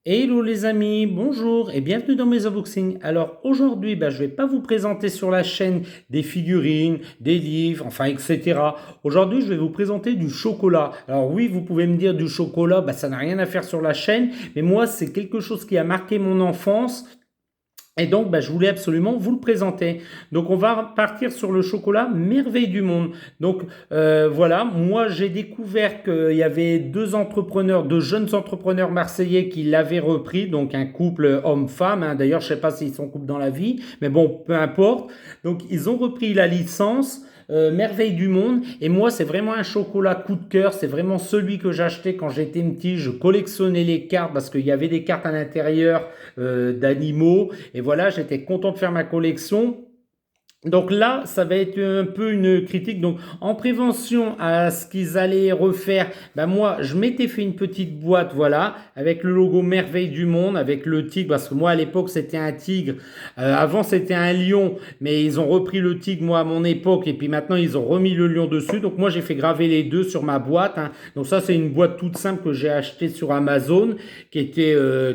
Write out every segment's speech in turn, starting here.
Hello les amis, bonjour et bienvenue dans mes unboxings. Alors aujourd'hui, je vais pas vous présenter sur la chaîne des figurines, des livres, enfin etc. Aujourd'hui, je vais vous présenter du chocolat. Alors oui, vous pouvez me dire du chocolat, ça n'a rien à faire sur la chaîne, mais moi c'est quelque chose qui a marqué mon enfance. Et donc, je voulais absolument vous le présenter. Donc, on va partir sur le chocolat Merveille du Monde. Donc, voilà, moi, j'ai découvert qu'il y avait deux entrepreneurs, deux jeunes entrepreneurs marseillais qui l'avaient repris. Donc, un couple homme-femme, hein. D'ailleurs, je ne sais pas s'ils sont couple dans la vie, mais bon, peu importe. Donc, ils ont repris la licence. Merveille du Monde. Et moi, c'est vraiment un chocolat coup de cœur. C'est vraiment celui que j'achetais quand j'étais petit. Je collectionnais les cartes parce qu'il y avait des cartes à l'intérieur d'animaux. Et voilà, j'étais content de faire ma collection. Donc là, ça va être un peu une critique. Donc en prévention à ce qu'ils allaient refaire, moi, je m'étais fait une petite boîte, voilà, avec le logo Merveille du Monde, avec le tigre, parce que moi à l'époque c'était un tigre. Avant c'était un lion, mais ils ont repris le tigre moi à mon époque, et puis maintenant ils ont remis le lion dessus. Donc moi j'ai fait graver les deux sur ma boîte, hein. Donc ça c'est une boîte toute simple que j'ai achetée sur Amazon, qui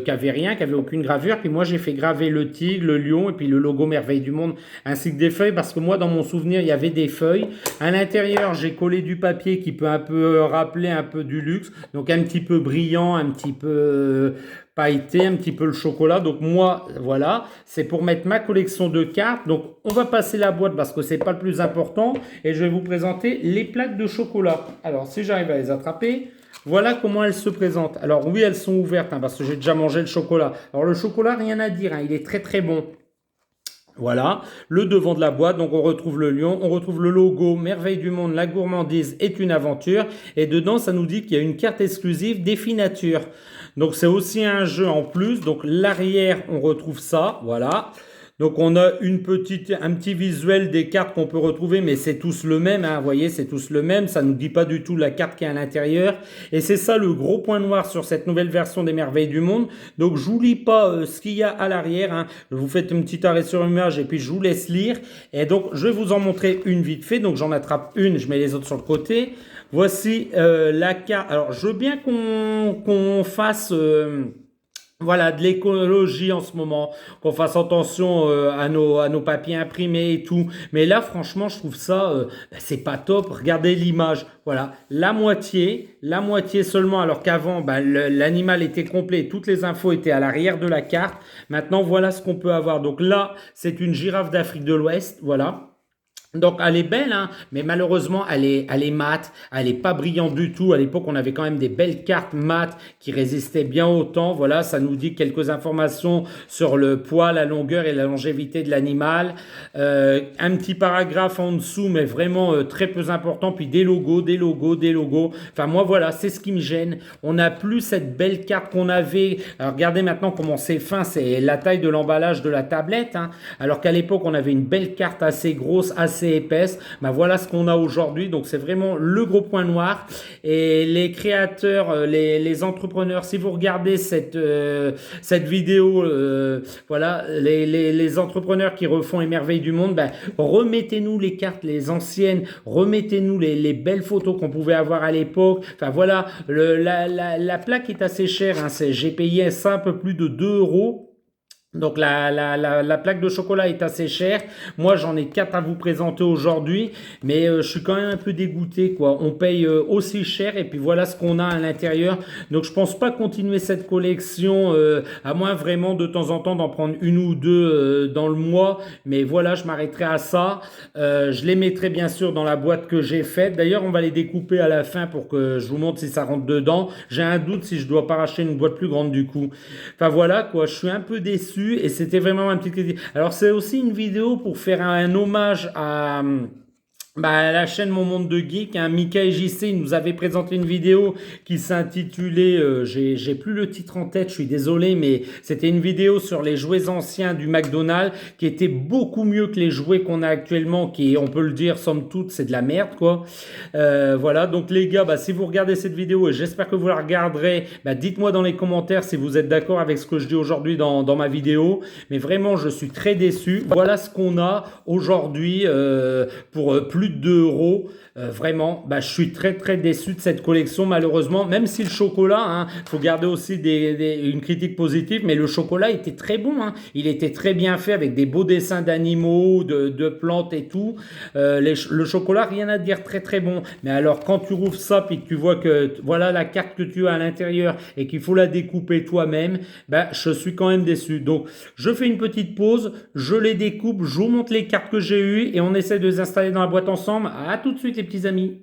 avait rien, qui avait aucune gravure. Puis moi j'ai fait graver le tigre, le lion, et puis le logo Merveille du Monde, ainsi que des feuilles, parce que moi dans mon souvenir il y avait des feuilles à l'intérieur. J'ai collé du papier qui peut un peu rappeler un peu du luxe, donc un petit peu brillant, un petit peu pailleté, un petit peu le chocolat. Donc moi voilà, c'est pour mettre ma collection de cartes. Donc on va passer la boîte parce que c'est pas le plus important, et je vais vous présenter les plaques de chocolat. Alors si j'arrive à les attraper, voilà comment elles se présentent. Alors oui, elles sont ouvertes, hein, parce que j'ai déjà mangé le chocolat. Alors le chocolat, rien à dire, hein, il est très très bon. Voilà, le devant de la boîte, donc on retrouve le lion, on retrouve le logo Merveille du Monde, la gourmandise est une aventure, et dedans ça nous dit qu'il y a une carte exclusive Défi Nature. Donc c'est aussi un jeu en plus, donc l'arrière on retrouve ça, voilà. Donc on a un petit visuel des cartes qu'on peut retrouver, mais c'est tous le même, hein, vous voyez, c'est tous le même, ça ne nous dit pas du tout la carte qui est à l'intérieur. Et c'est ça le gros point noir sur cette nouvelle version des Merveilles du Monde. Donc je vous lis pas ce qu'il y a à l'arrière, hein. Vous faites un petit arrêt sur image et puis je vous laisse lire. Et donc je vais vous en montrer une vite fait, donc j'en attrape une, je mets les autres sur le côté. Voici la carte. Alors je veux bien qu'on fasse... voilà, de l'écologie en ce moment, qu'on fasse attention à nos papiers imprimés et tout. Mais là, franchement, je trouve ça, c'est pas top. Regardez l'image. Voilà, la moitié seulement, alors qu'avant, l'animal était complet, toutes les infos étaient à l'arrière de la carte. Maintenant, voilà ce qu'on peut avoir. Donc là, c'est une girafe d'Afrique de l'Ouest, voilà. Donc elle est belle, hein, mais malheureusement elle est mate, elle est pas brillante du tout. À l'époque on avait quand même des belles cartes mates qui résistaient bien au temps. Voilà, ça nous dit quelques informations sur le poids, la longueur et la longévité de l'animal. Un petit paragraphe en dessous, mais vraiment très peu important. Puis des logos, des logos, des logos. Enfin moi voilà, c'est ce qui me gêne. On n'a plus cette belle carte qu'on avait. Alors regardez maintenant comment c'est fin, c'est la taille de l'emballage de la tablette, hein. Alors qu'à l'époque on avait une belle carte assez grosse, assez épaisse. Voilà ce qu'on a aujourd'hui. Donc c'est vraiment le gros point noir. Et les créateurs, les entrepreneurs, si vous regardez cette vidéo, voilà, les entrepreneurs qui refont les merveilles du monde, remettez-nous les cartes, les anciennes, remettez-nous les belles photos qu'on pouvait avoir à l'époque. Enfin voilà, la plaque est assez chère, hein. J'ai payé ça un peu plus de 2 euros. Donc la plaque de chocolat est assez chère. Moi j'en ai 4 à vous présenter aujourd'hui, mais je suis quand même un peu dégoûté, quoi. On paye aussi cher et puis voilà ce qu'on a à l'intérieur. Donc je pense pas continuer cette collection, à moins vraiment de temps en temps d'en prendre une ou deux dans le mois. Mais voilà, je m'arrêterai à ça. Je les mettrai bien sûr dans la boîte que j'ai faite. D'ailleurs on va les découper à la fin pour que je vous montre si ça rentre dedans. J'ai un doute si je dois pas racheter une boîte plus grande du coup. Enfin voilà quoi, je suis un peu déçu. Et c'était vraiment un petit critique. Alors c'est aussi une vidéo pour faire un hommage à la chaîne Mon Monde de Geek, hein. Mika et JC nous avait présenté une vidéo qui s'intitulait, j'ai plus le titre en tête, je suis désolé, mais c'était une vidéo sur les jouets anciens du McDonald's qui était beaucoup mieux que les jouets qu'on a actuellement, qui, on peut le dire, somme toute, c'est de la merde, quoi. Voilà, donc les gars, si vous regardez cette vidéo, et j'espère que vous la regarderez, dites-moi dans les commentaires si vous êtes d'accord avec ce que je dis aujourd'hui dans ma vidéo. Mais vraiment, je suis très déçu. Voilà ce qu'on a aujourd'hui pour plus plus de 2 euros. Vraiment, bah, je suis très très déçu de cette collection malheureusement, même si le chocolat, hein, faut garder aussi une critique positive, mais le chocolat était très bon, hein. Il était très bien fait avec des beaux dessins d'animaux, de plantes et tout. Le chocolat, rien à dire, très très bon. Mais alors quand tu rouvres ça puis que tu vois que voilà la carte que tu as à l'intérieur et qu'il faut la découper toi-même, bah, je suis quand même déçu. Donc je fais une petite pause, je les découpe, je vous montre les cartes que j'ai eues et on essaie de les installer dans la boîte ensemble. À tout de suite les petits amis.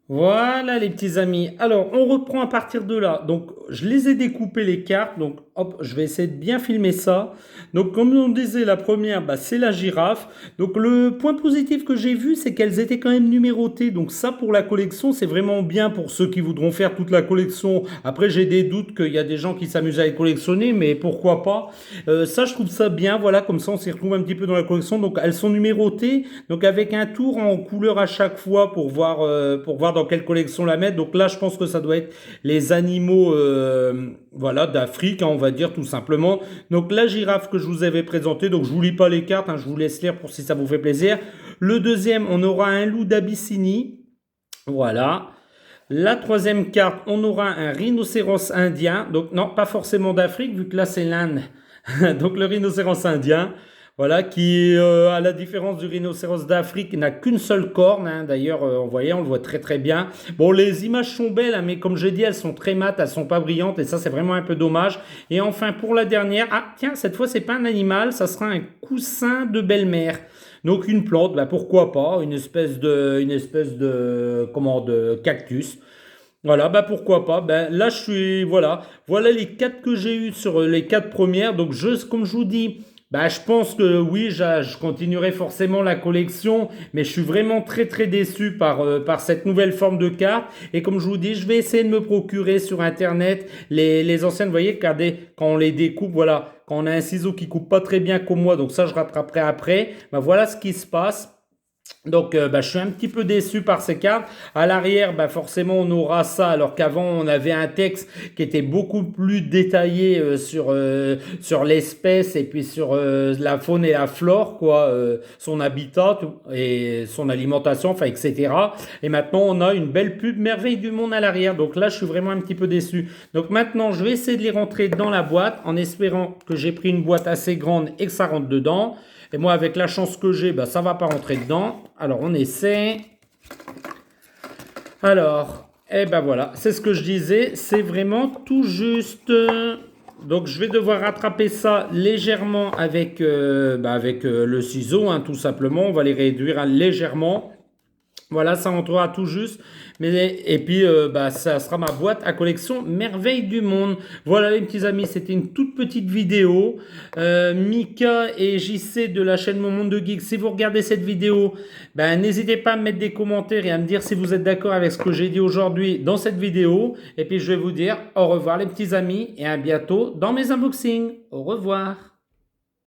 Voilà les petits amis. Alors, on reprend à partir de là. Donc, je les ai découpées les cartes. Donc, hop, je vais essayer de bien filmer ça. Donc, comme on disait, la première, bah, c'est la girafe. Donc, le point positif que j'ai vu, c'est qu'elles étaient quand même numérotées. Donc, ça, pour la collection, c'est vraiment bien pour ceux qui voudront faire toute la collection. Après, j'ai des doutes qu'il y a des gens qui s'amusent à les collectionner, mais pourquoi pas. Ça, je trouve ça bien. Voilà, comme ça, on s'y retrouve un petit peu dans la collection. Donc, elles sont numérotées. Donc, avec un tour en couleur à chaque fois pour voir dans quelle collection la mettre. Donc là, je pense que ça doit être les animaux voilà, d'Afrique, hein, on va dire tout simplement. Donc la girafe que je vous avais présentée, donc je vous lis pas les cartes, hein, je vous laisse lire pour si ça vous fait plaisir. Le deuxième, on aura un loup d'Abyssinie. Voilà. La troisième carte, on aura un rhinocéros indien. Donc non, pas forcément d'Afrique, vu que là c'est l'Inde. Donc le rhinocéros indien. Voilà, qui, à la différence du rhinocéros d'Afrique, n'a qu'une seule corne, hein. D'ailleurs, on le voit très très bien. Bon, les images sont belles, hein, mais comme j'ai dit, elles sont très mates, elles sont pas brillantes, et ça, c'est vraiment un peu dommage. Et enfin, pour la dernière, ah tiens, cette fois, c'est pas un animal, ça sera un coussin de belle-mère. Donc une plante, bah, pourquoi pas, de cactus. Voilà, bah pourquoi pas. Ben là, voilà les quatre que j'ai eu sur les quatre premières. Donc comme je vous dis, bah je pense que oui, je continuerai forcément la collection, mais je suis vraiment très très déçu par cette nouvelle forme de carte. Et comme je vous dis, je vais essayer de me procurer sur Internet les anciennes. Vous voyez, regardez, quand on les découpe, voilà, quand on a un ciseau qui coupe pas très bien comme moi, donc ça je rattraperai après. Ben voilà ce qui se passe. Donc, bah, je suis un petit peu déçu par ces cartes. À l'arrière, bah, forcément, on aura ça, alors qu'avant, on avait un texte qui était beaucoup plus détaillé sur l'espèce et puis sur la faune et la flore, quoi, son habitat et son alimentation, enfin, etc. Et maintenant, on a une belle pub Merveille du monde à l'arrière. Donc là, je suis vraiment un petit peu déçu. Donc maintenant, je vais essayer de les rentrer dans la boîte en espérant que j'ai pris une boîte assez grande et que ça rentre dedans. Et moi, avec la chance que j'ai, bah, ça ne va pas rentrer dedans. Alors, on essaie. Alors, et ben voilà, c'est ce que je disais. C'est vraiment tout juste. Donc, je vais devoir rattraper ça légèrement avec le ciseau, hein, tout simplement. On va les réduire légèrement. Voilà, ça rentrera tout juste. Et puis, bah, ça sera ma boîte à collection Merveille du Monde. Voilà les petits amis, c'était une toute petite vidéo. Mika et JC de la chaîne Mon Monde de Geek, si vous regardez cette vidéo, ben, n'hésitez pas à me mettre des commentaires et à me dire si vous êtes d'accord avec ce que j'ai dit aujourd'hui dans cette vidéo. Et puis, je vais vous dire au revoir les petits amis et à bientôt dans mes unboxings. Au revoir.